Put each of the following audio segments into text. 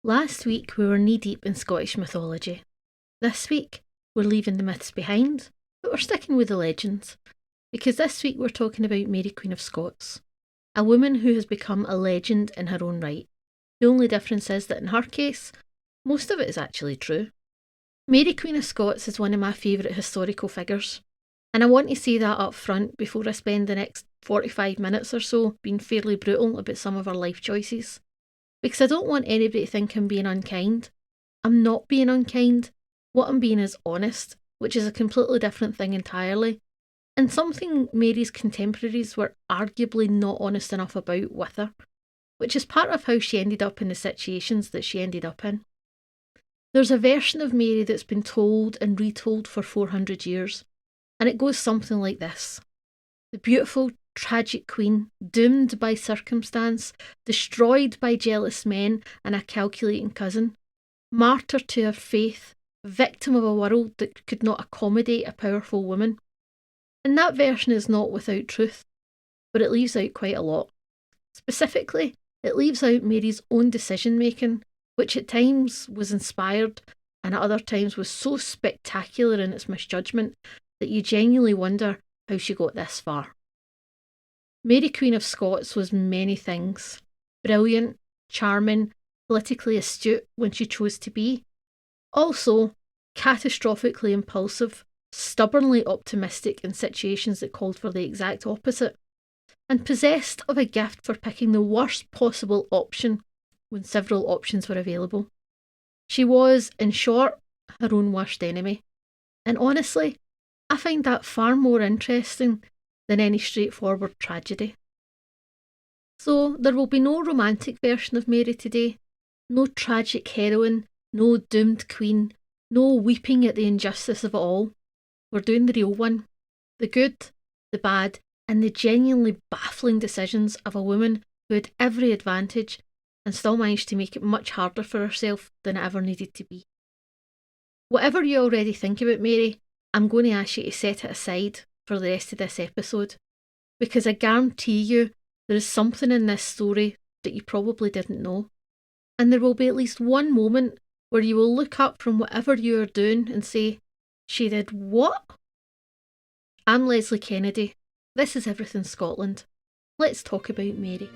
Last week we were knee-deep in Scottish mythology. This week we're leaving the myths behind, but we're sticking with the legends. Because this week we're talking about Mary Queen of Scots, a woman who has become a legend in her own right. The only difference is that in her case, most of it is actually true. Mary Queen of Scots is one of my favourite historical figures, and I want to say that up front before I spend the next 45 minutes or so being fairly brutal about some of her life choices. Because I don't want anybody to think I'm being unkind. I'm not being unkind. What I'm being is honest, which is a completely different thing entirely, and something Mary's contemporaries were arguably not honest enough about with her, which is part of how she ended up in the situations that she ended up in. There's a version of Mary that's been told and retold for 400 years, and it goes something like this. The beautiful, tragic queen, doomed by circumstance, destroyed by jealous men and a calculating cousin, martyr to her faith, victim of a world that could not accommodate a powerful woman. And that version is not without truth, but it leaves out quite a lot. Specifically, it leaves out Mary's own decision-making, which at times was inspired and at other times was so spectacular in its misjudgment that you genuinely wonder how she got this far. Mary Queen of Scots was many things. Brilliant, charming, politically astute when she chose to be. Also, catastrophically impulsive, stubbornly optimistic in situations that called for the exact opposite, and possessed of a gift for picking the worst possible option when several options were available. She was, in short, her own worst enemy. And honestly, I find that far more interesting than any straightforward tragedy. So there will be no romantic version of Mary today, no tragic heroine, no doomed queen, no weeping at the injustice of it all. We're doing the real one, the good, the bad, and the genuinely baffling decisions of a woman who had every advantage and still managed to make it much harder for herself than it ever needed to be. Whatever you already think about Mary, I'm going to ask you to set it aside for the rest of this episode, because I guarantee you there is something in this story that you probably didn't know, and there will be at least one moment where you will look up from whatever you are doing and say, "She did what?" I'm Lesley Kennedy. This is Everything Scotland. Let's talk about Mary.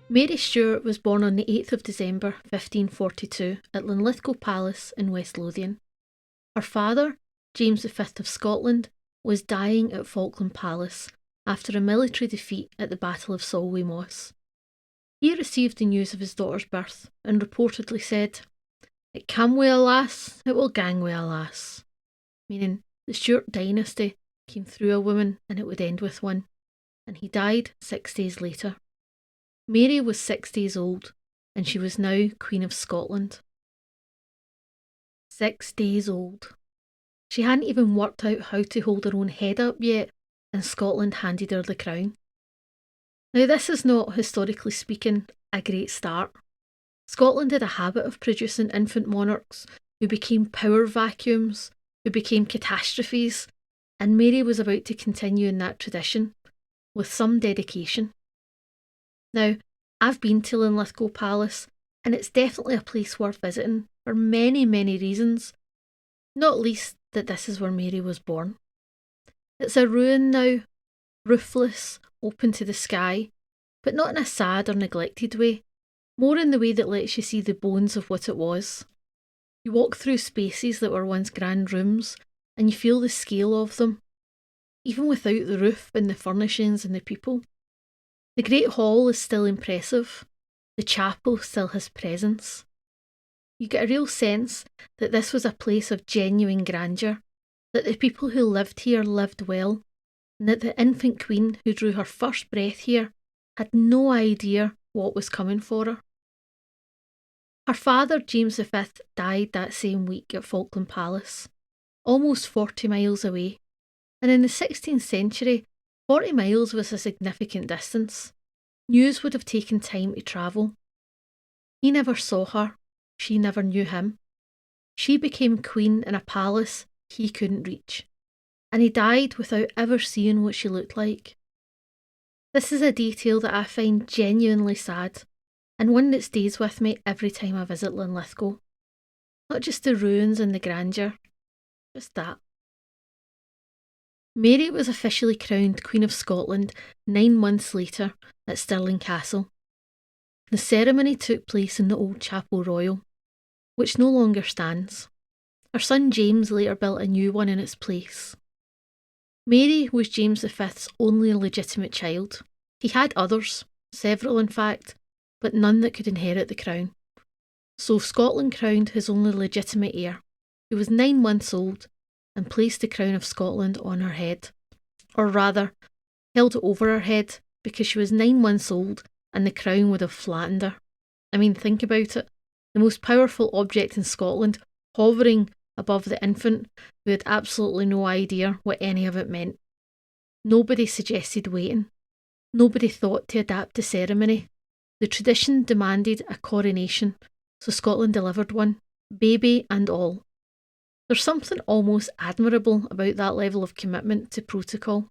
Mary Stuart was born on the 8th of December 1542 at Linlithgow Palace in West Lothian. Her father, James V of Scotland, was dying at Falkland Palace after a military defeat at the Battle of Solway Moss. He received the news of his daughter's birth and reportedly said, "It cam wi' a lass, it will gang wi' a lass," meaning the Stuart dynasty came through a woman and it would end with one, and he died 6 days later. Mary was 6 days old, and she was now Queen of Scotland. 6 days old. She hadn't even worked out how to hold her own head up yet, and Scotland handed her the crown. Now this is not, historically speaking, a great start. Scotland had a habit of producing infant monarchs who became power vacuums, who became catastrophes, and Mary was about to continue in that tradition, with some dedication. Now, I've been to Linlithgow Palace, and it's definitely a place worth visiting for many, many reasons, not least that this is where Mary was born. It's a ruin now, roofless, open to the sky, but not in a sad or neglected way, more in the way that lets you see the bones of what it was. You walk through spaces that were once grand rooms, and you feel the scale of them, even without the roof and the furnishings and the people. The Great Hall is still impressive. The chapel still has presence. You get a real sense that this was a place of genuine grandeur, that the people who lived here lived well, and that the infant queen who drew her first breath here had no idea what was coming for her. Her father, James V, died that same week at Falkland Palace. almost 40 miles away, and in the 16th century, 40 miles was a significant distance. News would have taken time to travel. He never saw her, she never knew him. She became queen in a palace he couldn't reach, and he died without ever seeing what she looked like. This is a detail that I find genuinely sad, and one that stays with me every time I visit Linlithgow. Not just the ruins and the grandeur, just that. Mary was officially crowned Queen of Scotland 9 months later at Stirling Castle. The ceremony took place in the old Chapel Royal, which no longer stands. Her son James later built a new one in its place. Mary was James V's only legitimate child. He had others, several in fact, but none that could inherit the crown. So Scotland crowned his only legitimate heir, who was 9 months old, and placed the crown of Scotland on her head. Or rather, held it over her head because she was 9 months old and the crown would have flattened her. I mean, think about it. The most powerful object in Scotland hovering above the infant who had absolutely no idea what any of it meant. Nobody suggested waiting. Nobody thought to adapt the ceremony. The tradition demanded a coronation, so Scotland delivered one, baby and all. There's something almost admirable about that level of commitment to protocol.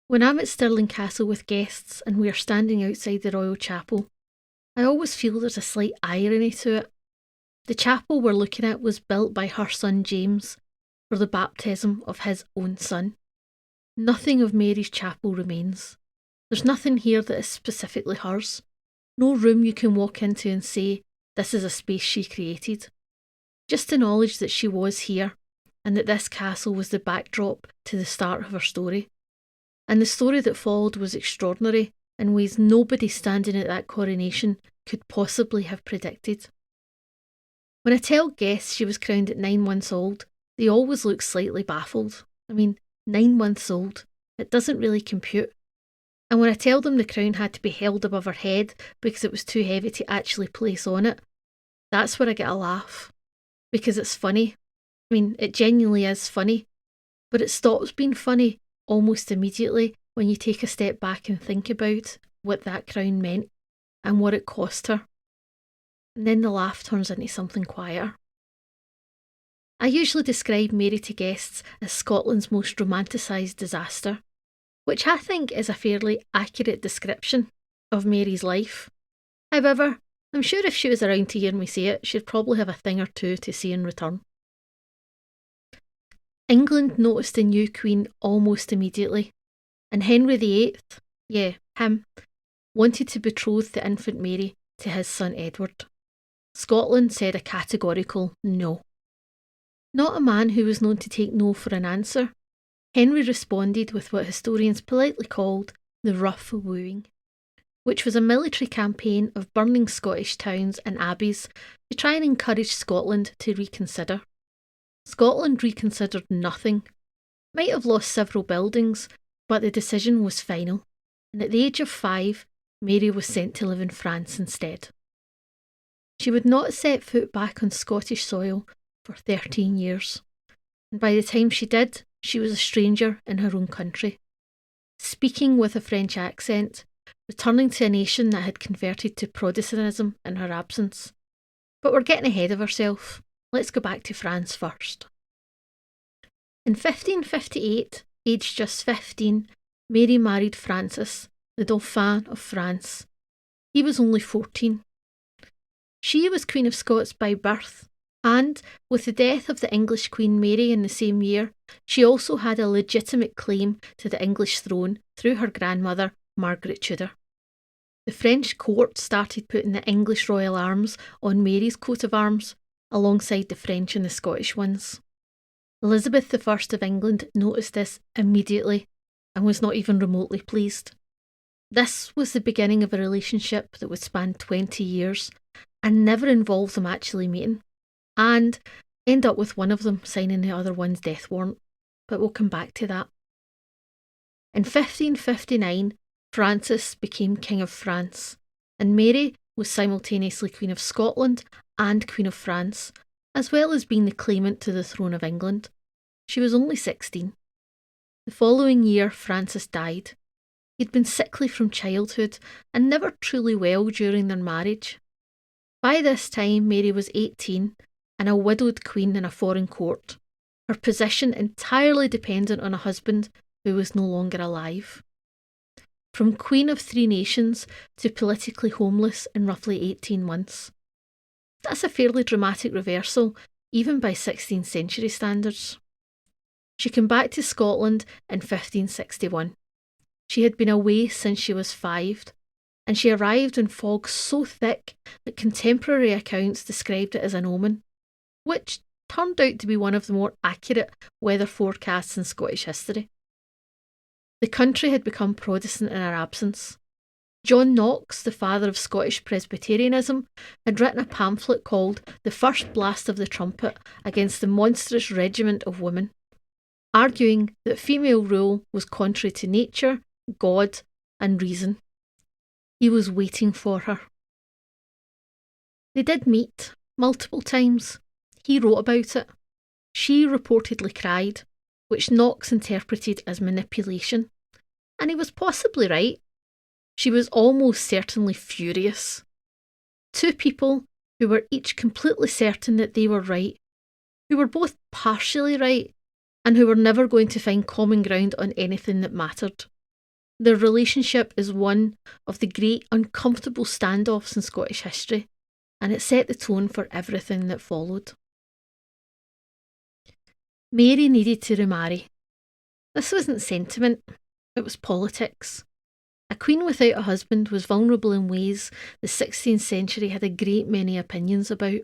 When I'm at Stirling Castle with guests and we are standing outside the Royal Chapel, I always feel there's a slight irony to it. The chapel we're looking at was built by her son James for the baptism of his own son. Nothing of Mary's chapel remains. There's nothing here that is specifically hers. No room you can walk into and say, this is a space she created. Just the knowledge that she was here and that this castle was the backdrop to the start of her story. And the story that followed was extraordinary in ways nobody standing at that coronation could possibly have predicted. When I tell guests she was crowned at 9 months old, they always look slightly baffled. I mean, 9 months old, it doesn't really compute. And when I tell them the crown had to be held above her head because it was too heavy to actually place on it, that's where I get a laugh. Because it's funny. I mean, it genuinely is funny. But it stops being funny almost immediately when you take a step back and think about what that crown meant and what it cost her. And then the laugh turns into something quieter. I usually describe Mary to guests as Scotland's most romanticised disaster, which I think is a fairly accurate description of Mary's life. However, I'm sure if she was around to hear me say it, she'd probably have a thing or two to say in return. England noticed the new queen almost immediately, and Henry VIII, him, wanted to betroth the infant Mary to his son Edward. Scotland said a categorical no. Not a man who was known to take no for an answer, Henry responded with what historians politely called the rough wooing, which was a military campaign of burning Scottish towns and abbeys to try and encourage Scotland to reconsider. Scotland reconsidered nothing, might have lost several buildings, but the decision was final, and at the age of 5, Mary was sent to live in France instead. She would not set foot back on Scottish soil for 13 years, and by the time she did, she was a stranger in her own country, speaking with a French accent, returning to a nation that had converted to Protestantism in her absence. But we're getting ahead of ourselves. Let's go back to France first. In 1558, aged just 15, Mary married Francis, the Dauphin of France. He was only 14. She was Queen of Scots by birth, and, with the death of the English Queen Mary in the same year, she also had a legitimate claim to the English throne through her grandmother, Margaret Tudor. The French court started putting the English royal arms on Mary's coat of arms, alongside the French and the Scottish ones. Elizabeth I of England noticed this immediately and was not even remotely pleased. This was the beginning of a relationship that would span 20 years and never involve them actually meeting, and end up with one of them signing the other one's death warrant, but we'll come back to that. In 1559, Francis became King of France, and Mary was simultaneously Queen of Scotland and Queen of France, as well as being the claimant to the throne of England. She was only 16. The following year, Francis died. He'd been sickly from childhood and never truly well during their marriage. By this time, Mary was 18 and a widowed queen in a foreign court, her position entirely dependent on a husband who was no longer alive. From Queen of 3 nations to politically homeless in roughly 18 months. That's a fairly dramatic reversal, even by 16th century standards. She came back to Scotland in 1561. She had been away since she was 5, and she arrived in fog so thick that contemporary accounts described it as an omen, which turned out to be one of the more accurate weather forecasts in Scottish history. The country had become Protestant in her absence. John Knox, the father of Scottish Presbyterianism, had written a pamphlet called The First Blast of the Trumpet against the monstrous regiment of women, arguing that female rule was contrary to nature, God, and reason. He was waiting for her. They did meet multiple times. He wrote about it. She reportedly cried, which Knox interpreted as manipulation. And he was possibly right. She was almost certainly furious. 2 people who were each completely certain that they were right, who were both partially right, and who were never going to find common ground on anything that mattered. Their relationship is one of the great uncomfortable standoffs in Scottish history, and it set the tone for everything that followed. Mary needed to remarry. This wasn't sentiment, it was politics. A queen without a husband was vulnerable in ways the 16th century had a great many opinions about.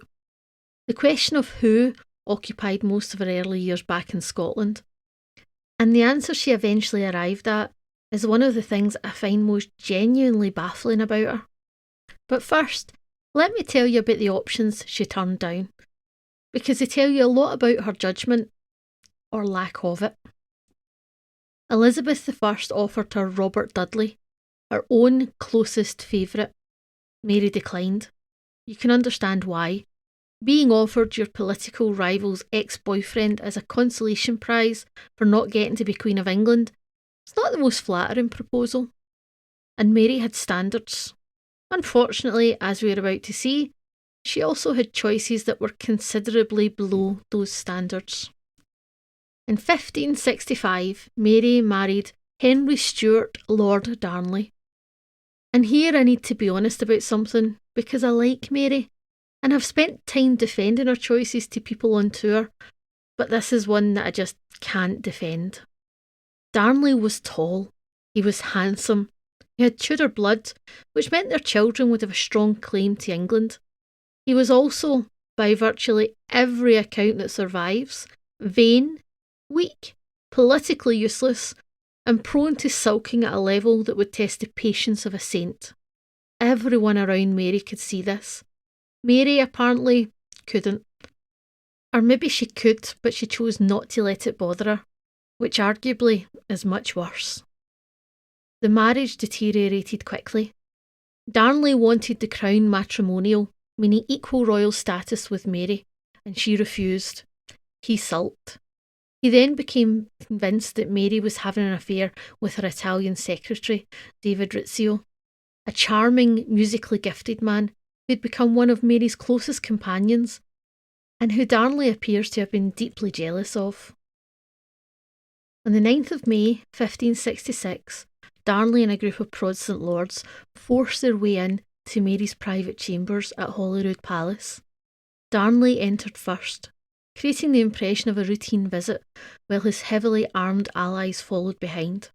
The question of who occupied most of her early years back in Scotland, and the answer she eventually arrived at is one of the things I find most genuinely baffling about her. But first, let me tell you about the options she turned down, because they tell you a lot about her judgment, or lack of it. Elizabeth I offered her Robert Dudley, her own closest favourite. Mary declined. You can understand why. Being offered your political rival's ex-boyfriend as a consolation prize for not getting to be Queen of England is not the most flattering proposal. And Mary had standards. Unfortunately, as we are about to see, she also had choices that were considerably below those standards. In 1565, Mary married Henry Stuart, Lord Darnley. And here I need to be honest about something, because I like Mary, and have spent time defending her choices to people on tour, but this is one that I just can't defend. Darnley was tall, he was handsome, he had Tudor blood, which meant their children would have a strong claim to England. He was also, by virtually every account that survives, vain, weak, politically useless, and prone to sulking at a level that would test the patience of a saint. Everyone around Mary could see this. Mary apparently couldn't. Or maybe she could, but she chose not to let it bother her, which arguably is much worse. The marriage deteriorated quickly. Darnley wanted the crown matrimonial, meaning equal royal status with Mary, and she refused. He sulked. He then became convinced that Mary was having an affair with her Italian secretary, David Rizzio, a charming, musically gifted man who had become one of Mary's closest companions, and who Darnley appears to have been deeply jealous of. On the 9th of May, 1566, Darnley and a group of Protestant lords forced their way in to Mary's private chambers at Holyrood Palace. Darnley entered first, creating the impression of a routine visit, while his heavily armed allies followed behind.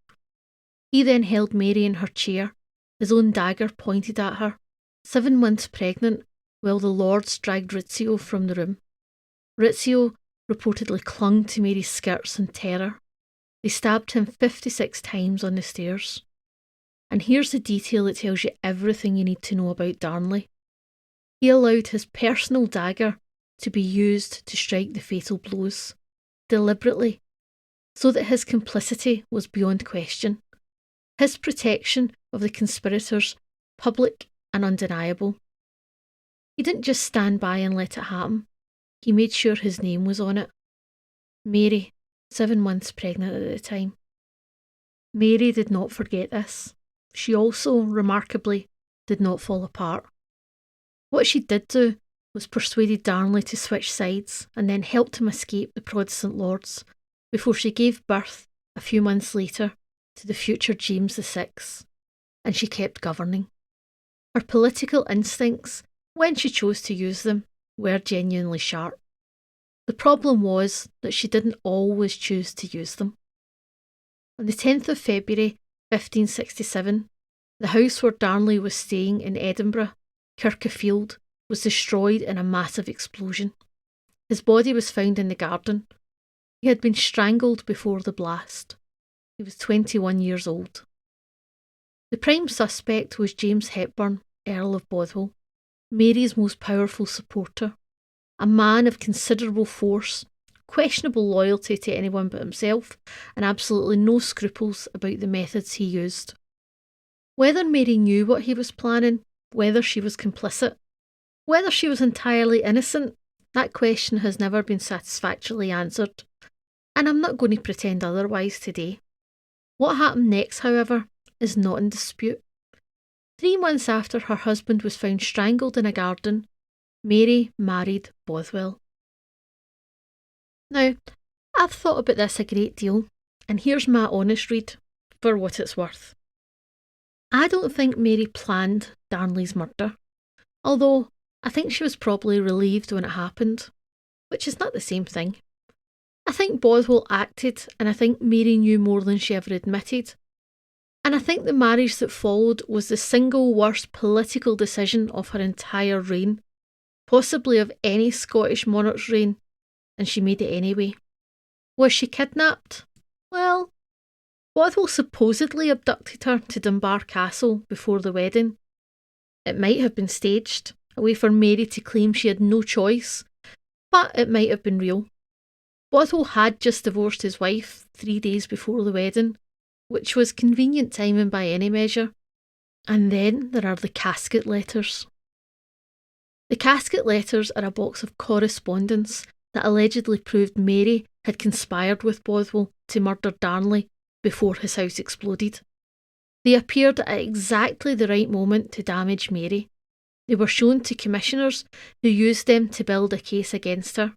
He then held Mary in her chair, his own dagger pointed at her, 7 months pregnant, while the lords dragged Rizzio from the room. Rizzio reportedly clung to Mary's skirts in terror. They stabbed him 56 times on the stairs. And here's the detail that tells you everything you need to know about Darnley. He allowed his personal dagger to be used to strike the fatal blows, deliberately, so that his complicity was beyond question. His protection of the conspirators, public and undeniable. He didn't just stand by and let it happen. he made sure his name was on it. Mary, 7 months pregnant at the time. Mary did not forget this. She also, remarkably, did not fall apart. What she did do was persuaded Darnley to switch sides and then helped him escape the Protestant lords before she gave birth a few months later to the future James VI, and she kept governing. Her political instincts, when she chose to use them, were genuinely sharp. The problem was that she didn't always choose to use them. On the 10th of February 1567, the house where Darnley was staying in Edinburgh, Kirk was destroyed in a massive explosion. His body was found in the garden. He had been strangled before the blast. He was 21 years old. The prime suspect was James Hepburn, Earl of Bothwell, Mary's most powerful supporter, a man of considerable force, questionable loyalty to anyone but himself, and absolutely no scruples about the methods he used. Whether Mary knew what he was planning, whether she was complicit, whether she was entirely innocent, that question has never been satisfactorily answered, and I'm not going to pretend otherwise today. What happened next, however, is not in dispute. 3 months after her husband was found strangled in a garden, Mary married Bothwell. Now, I've thought about this a great deal, and here's my honest read, for what it's worth. I don't think Mary planned Darnley's murder, although I think she was probably relieved when it happened, which is not the same thing. I think Bothwell acted, and I think Mary knew more than she ever admitted. And I think the marriage that followed was the single worst political decision of her entire reign, possibly of any Scottish monarch's reign, and she made it anyway. Was she kidnapped? Well, Bothwell supposedly abducted her to Dunbar Castle before the wedding. It might have been staged, a way for Mary to claim she had no choice, but it might have been real. Bothwell had just divorced his wife 3 days before the wedding, which was convenient timing by any measure. And then there are the Casket Letters. The Casket Letters are a box of correspondence that allegedly proved Mary had conspired with Bothwell to murder Darnley before his house exploded. They appeared at exactly the right moment to damage Mary. They were shown to commissioners who used them to build a case against her.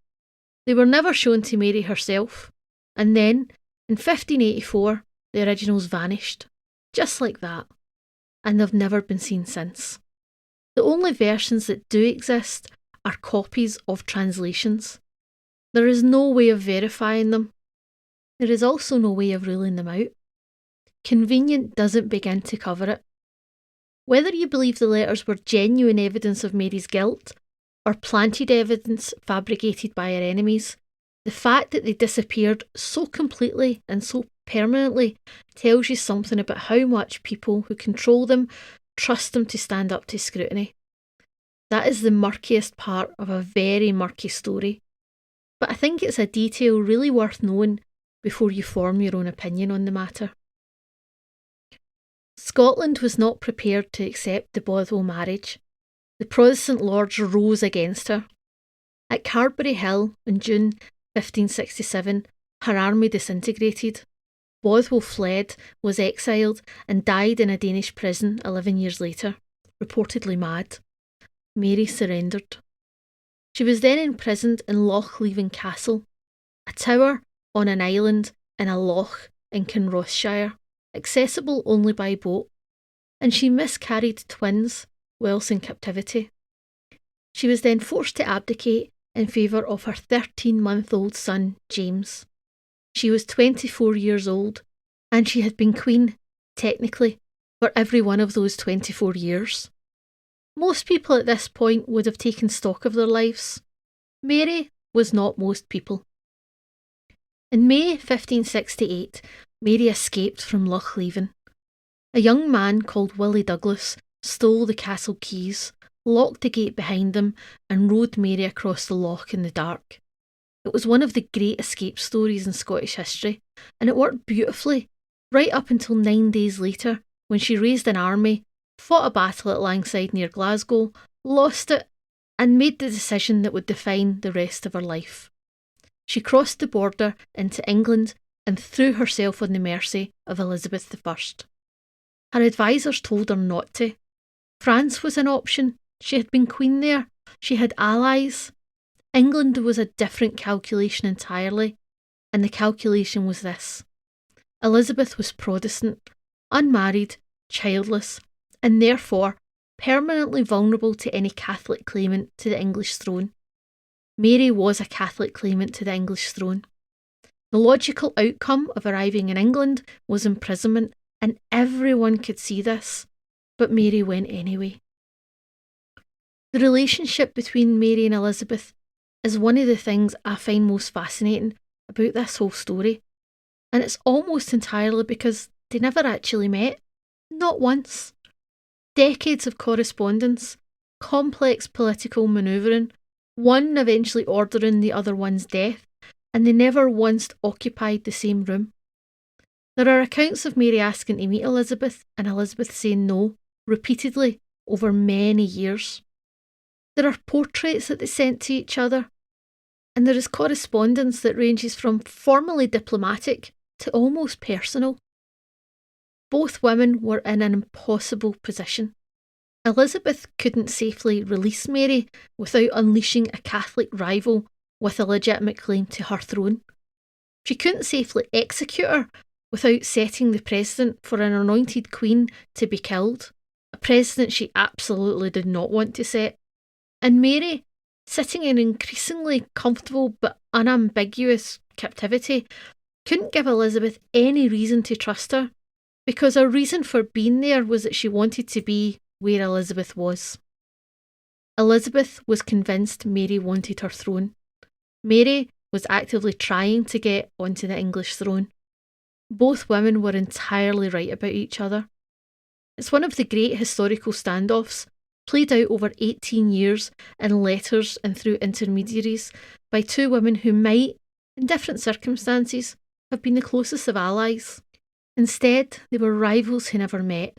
They were never shown to Mary herself, and then, in 1584, the originals vanished, just like that, and they've never been seen since. The only versions that do exist are copies of translations. There is no way of verifying them. There is also no way of ruling them out. Convenient doesn't begin to cover it. Whether you believe the letters were genuine evidence of Mary's guilt, or planted evidence fabricated by her enemies, the fact that they disappeared so completely and so permanently tells you something about how much people who control them trust them to stand up to scrutiny. That is the murkiest part of a very murky story, but I think it's a detail really worth knowing before you form your own opinion on the matter. Scotland was not prepared to accept the Bothwell marriage. The Protestant lords rose against her. At Carberry Hill in June 1567, her army disintegrated. Bothwell fled, was exiled, and died in a Danish prison 11 years later, reportedly mad. Mary surrendered. She was then imprisoned in Loch Leven Castle, a tower on an island in a loch in Kinrossshire, accessible only by boat, and she miscarried twins whilst in captivity. She was then forced to abdicate in favour of her 13-month-old son, James. She was 24 years old, and she had been queen, technically, for every one of those 24 years. Most people at this point would have taken stock of their lives. Mary was not most people. In May 1568, Mary escaped from Loch Leven. A young man called Willie Douglas stole the castle keys, locked the gate behind them, and rowed Mary across the loch in the dark. It was one of the great escape stories in Scottish history, and it worked beautifully, right up until 9 days later, when she raised an army, fought a battle at Langside near Glasgow, lost it, and made the decision that would define the rest of her life. She crossed the border into England and threw herself on the mercy of Elizabeth I. Her advisers told her not to. France was an option. She had been queen there. She had allies. England was a different calculation entirely, and the calculation was this. Elizabeth was Protestant, unmarried, childless, and therefore permanently vulnerable to any Catholic claimant to the English throne. Mary was a Catholic claimant to the English throne. The logical outcome of arriving in England was imprisonment, and everyone could see this, but Mary went anyway. The relationship between Mary and Elizabeth is one of the things I find most fascinating about this whole story, and it's almost entirely because they never actually met, not once. Decades of correspondence, complex political manoeuvring, one eventually ordering the other one's death, and they never once occupied the same room. There are accounts of Mary asking to meet Elizabeth and Elizabeth saying no, repeatedly, over many years. There are portraits that they sent to each other, and there is correspondence that ranges from formally diplomatic to almost personal. Both women were in an impossible position. Elizabeth couldn't safely release Mary without unleashing a Catholic rival with a legitimate claim to her throne. She couldn't safely execute her without setting the precedent for an anointed queen to be killed, a precedent she absolutely did not want to set. And Mary, sitting in increasingly comfortable but unambiguous captivity, couldn't give Elizabeth any reason to trust her, because her reason for being there was that she wanted to be where Elizabeth was. Elizabeth was convinced Mary wanted her throne. Mary was actively trying to get onto the English throne. Both women were entirely right about each other. It's one of the great historical standoffs, played out over 18 years in letters and through intermediaries by two women who might, in different circumstances, have been the closest of allies. Instead, they were rivals who never met,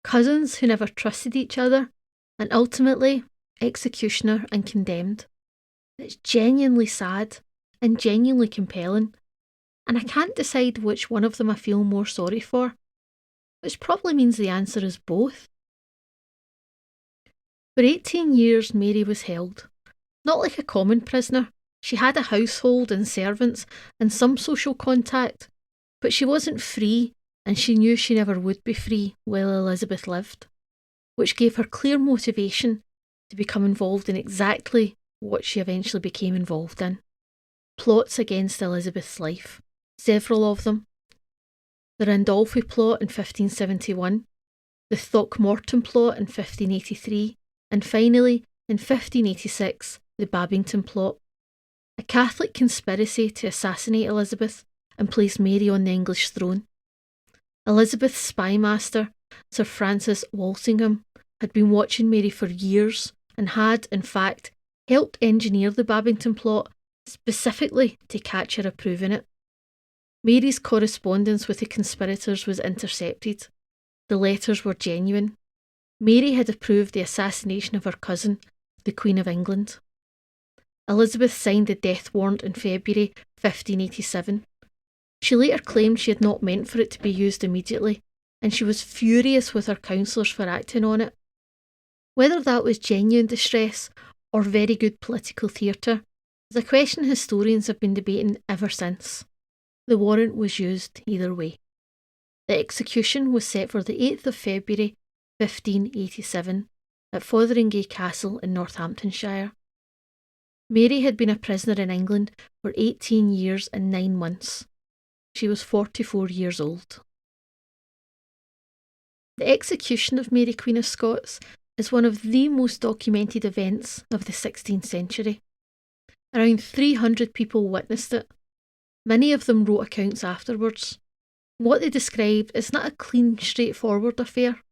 cousins who never trusted each other, and ultimately, executioner and condemned. It's genuinely sad and genuinely compelling, and I can't decide which one of them I feel more sorry for, which probably means the answer is both. For 18 years, Mary was held. Not like a common prisoner. She had a household and servants and some social contact, but she wasn't free, and she knew she never would be free while Elizabeth lived, which gave her clear motivation to become involved in exactly what she eventually became involved in. Plots against Elizabeth's life, several of them. The Randolphi Plot in 1571, the Throckmorton Plot in 1583, and finally, in 1586, the Babington Plot, a Catholic conspiracy to assassinate Elizabeth and place Mary on the English throne. Elizabeth's spymaster, Sir Francis Walsingham, had been watching Mary for years and had, in fact, helped engineer the Babington Plot specifically to catch her approving it. Mary's correspondence with the conspirators was intercepted. The letters were genuine. Mary had approved the assassination of her cousin, the Queen of England. Elizabeth signed the death warrant in February 1587. She later claimed she had not meant for it to be used immediately, and she was furious with her counsellors for acting on it. Whether that was genuine distress or very good political theatre is a question historians have been debating ever since. The warrant was used either way. The execution was set for the 8th of February 1587 at Fotheringhay Castle in Northamptonshire. Mary had been a prisoner in England for 18 years and 9 months. She was 44 years old. The execution of Mary, Queen of Scots, is one of the most documented events of the 16th century. Around 300 people witnessed it. Many of them wrote accounts afterwards. What they described is not a clean, straightforward affair.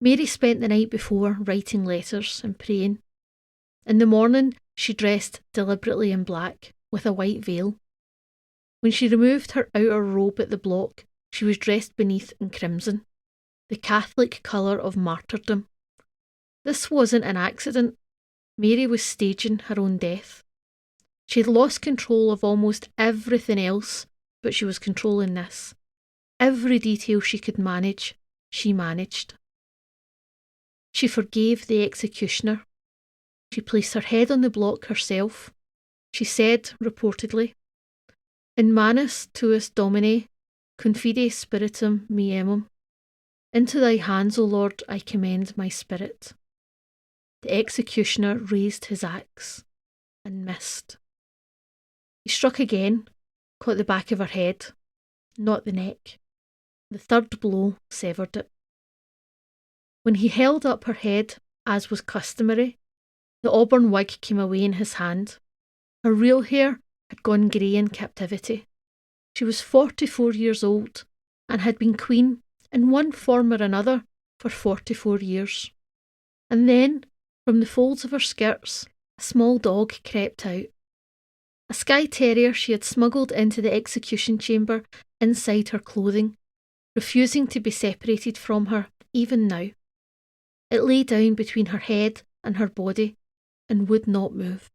Mary spent the night before writing letters and praying. In the morning, she dressed deliberately in black, with a white veil. When she removed her outer robe at the block, she was dressed beneath in crimson, the Catholic colour of martyrdom. This wasn't an accident. Mary was staging her own death. She had lost control of almost everything else, but she was controlling this. Every detail she could manage, she managed. She forgave the executioner. She placed her head on the block herself. She said, reportedly, "In manus tuus Domine, confide spiritum meum. Into thy hands, O Lord, I commend my spirit." The executioner raised his axe and missed. He struck again, caught the back of her head, not the neck. The third blow severed it. When he held up her head, as was customary, the auburn wig came away in his hand. Her real hair had gone grey in captivity. She was 44 years old and had been queen in one form or another for 44 years. And then, from the folds of her skirts, a small dog crept out. A Skye Terrier she had smuggled into the execution chamber inside her clothing, refusing to be separated from her even now. It lay down between her head and her body and would not move.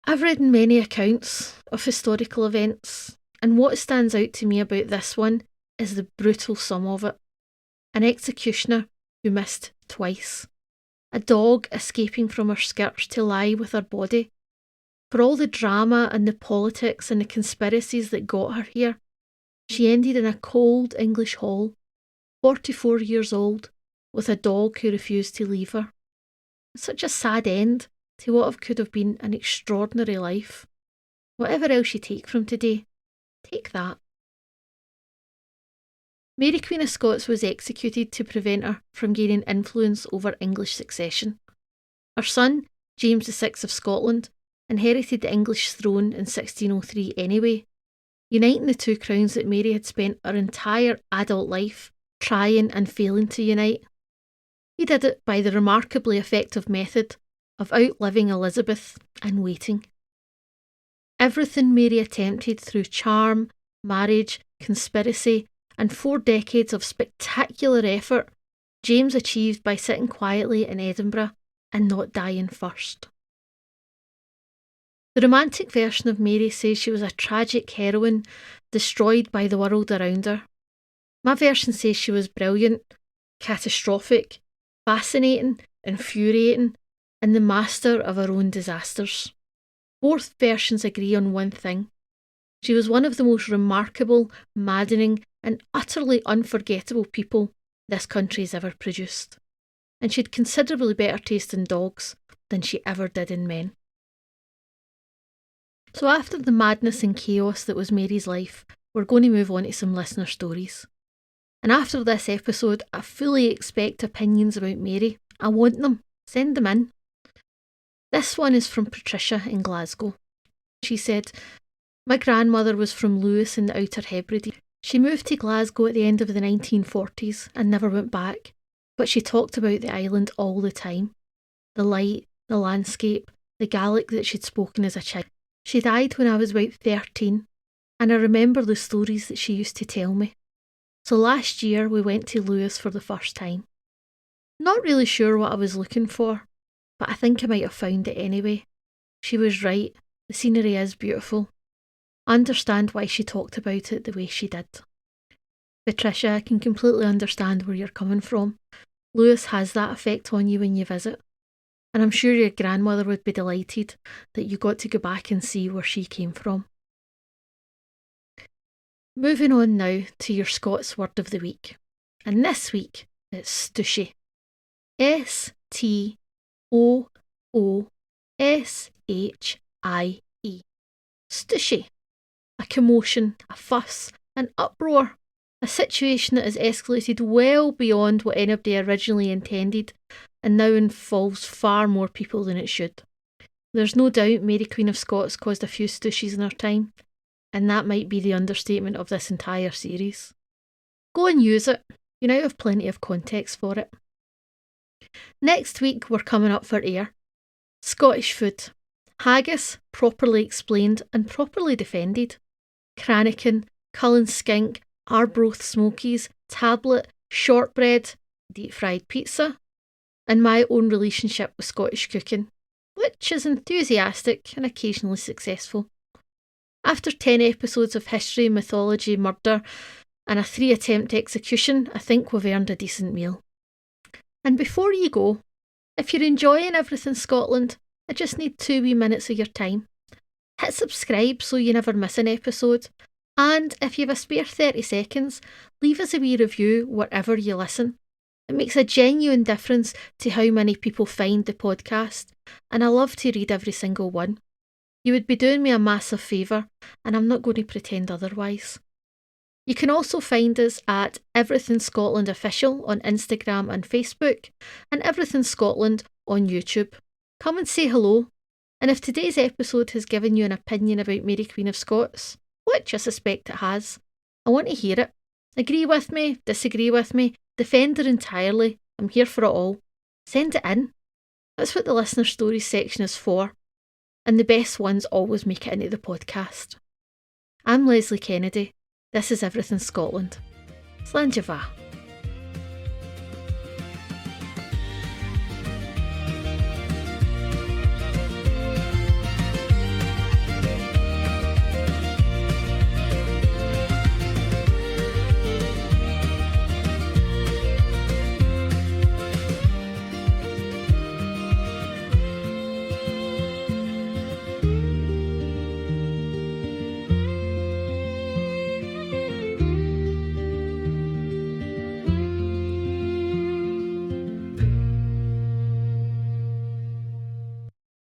I've read many accounts of historical events, and what stands out to me about this one is the brutal sum of it. An executioner who missed twice. A dog escaping from her skirts to lie with her body. For all the drama and the politics and the conspiracies that got her here, she ended in a cold English hall, 44 years old, with a dog who refused to leave her. Such a sad end to what could have been an extraordinary life. Whatever else you take from today, take that. Mary Queen of Scots was executed to prevent her from gaining influence over English succession. Her son, James VI of Scotland, inherited the English throne in 1603 anyway, uniting the two crowns that Mary had spent her entire adult life trying and failing to unite. He did it by the remarkably effective method of outliving Elizabeth and waiting. Everything Mary attempted through charm, marriage, conspiracy, and 4 decades of spectacular effort, James achieved by sitting quietly in Edinburgh and not dying first. The romantic version of Mary says she was a tragic heroine destroyed by the world around her. My version says she was brilliant, catastrophic, fascinating, infuriating, and the master of her own disasters. Both versions agree on one thing. She was one of the most remarkable, maddening, and utterly unforgettable people this country has ever produced. And she had considerably better taste in dogs than she ever did in men. So after the madness and chaos that was Mary's life, we're going to move on to some listener stories. And after this episode, I fully expect opinions about Mary. I want them. Send them in. This one is from Patricia in Glasgow. She said, "My grandmother was from Lewis in the Outer Hebrides. She moved to Glasgow at the end of the 1940s and never went back, but she talked about the island all the time. The light, the landscape, the Gaelic that she'd spoken as a child. She died when I was about 13, and I remember the stories that she used to tell me. So last year we went to Lewis for the first time. Not really sure what I was looking for, but I think I might have found it anyway. She was right, the scenery is beautiful. I understand why she talked about it the way she did." Patricia, I can completely understand where you're coming from. Lewis has that effect on you when you visit. And I'm sure your grandmother would be delighted that you got to go back and see where she came from. Moving on now to your Scots word of the week. And this week, it's stushy. S-T-O-O-S-H-I-E. Stushy. A commotion, a fuss, an uproar. A situation that has escalated well beyond what anybody originally intended and now involves far more people than it should. There's no doubt Mary Queen of Scots caused a few stushies in her time, and that might be the understatement of this entire series. Go and use it. You now have plenty of context for it. Next week we're coming up for air. Scottish food. Haggis, properly explained and properly defended. Cranachan, Cullen skink, Arbroath smokies, tablet, shortbread, deep fried pizza. and my own relationship with Scottish cooking, which is enthusiastic and occasionally successful. After 10 episodes of history, mythology, murder, and a 3-attempt execution, I think we've earned a decent meal. And before you go, if you're enjoying Everything Scotland, I just need 2 wee minutes of your time. Hit subscribe so you never miss an episode, and if you have a spare 30 seconds, leave us a wee review wherever you listen. It makes a genuine difference to how many people find the podcast, and I love to read every single one. You would be doing me a massive favour, and I'm not going to pretend otherwise. You can also find us at Everything Scotland Official on Instagram and Facebook, and Everything Scotland on YouTube. Come and say hello. And if today's episode has given you an opinion about Mary Queen of Scots, which I suspect it has, I want to hear it. Agree with me, disagree with me, defend her entirely. I'm here for it all. Send it in. That's what the listener stories section is for. And the best ones always make it into the podcast. I'm Lesley Kennedy. This is Everything Scotland. Slán de bha.